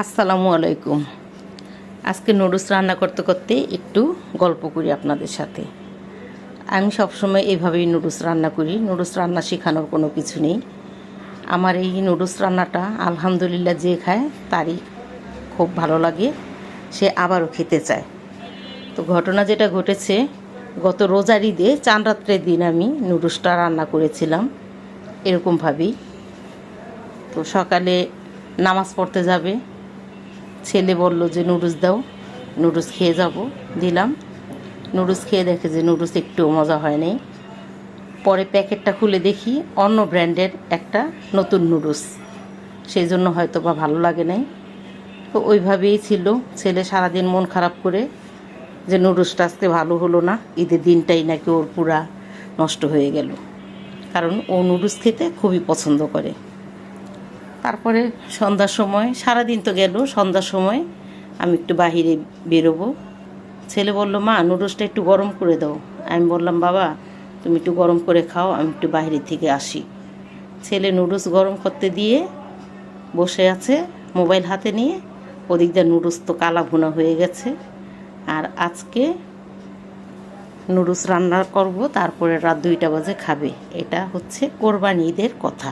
আসসালামু আলাইকুম। আজকে নুডলস রান্না করতে করতে একটু গল্প করি আপনাদের সাথে। আমি সবসময় এভাবেই নুডলস রান্না করি। নুডলস রান্না শেখানোর কোনো কিছু নেই। আমার এই নুডলস রান্নাটা আলহামদুলিল্লাহ যে খায় তারই খুব ভালো লাগে, সে আবারও খেতে চায়। তো ঘটনা যেটা ঘটেছে, গত রোজার ঈদে চাঁদ রাত্রের দিন আমি নুডলসটা রান্না করেছিলাম এরকমভাবেই। তো সকালে নামাজ পড়তে যাবে, ছেলে বলল যে নুডলস দাও, নুডলস খেয়ে যাব। দিলাম। নুডলস খেয়ে দেখে যে নুডলস একটুও মজা হয় নাই। পরে প্যাকেটটা খুলে দেখি অন্য ব্র্যান্ডের একটা নতুন নুডলস, সেই জন্য হয়তো বা ভালো লাগে নাই। তো ওইভাবেই ছিল। ছেলে সারাদিন মন খারাপ করে যে নুডলসটা আজকে ভালো হলো না, ঈদের দিনটাই নাকি ওর পুরা নষ্ট হয়ে গেল, কারণ ও নুডলস খেতে খুবই পছন্দ করে। তারপরে সন্ধ্যার সময়, সারাদিন তো গেল, সন্ধ্যার সময় আমি একটু বাহিরে বেরোবো। ছেলে বলল, মা নুডলসটা একটু গরম করে দাও। আমি বললাম, বাবা তুমি একটু গরম করে খাও, আমি একটু বাইরে থেকে আসি। ছেলে নুডলস গরম করতে দিয়ে বসে আছে মোবাইল হাতে নিয়ে। ওদিক দিয়ে নুডলস তো কালা ভুনা হয়ে গেছে। আর আজকে নুডলস রান্না করব, তারপরে রাত 2টা বাজে খাবে। এটা হচ্ছে কোরবানি ঈদের কথা।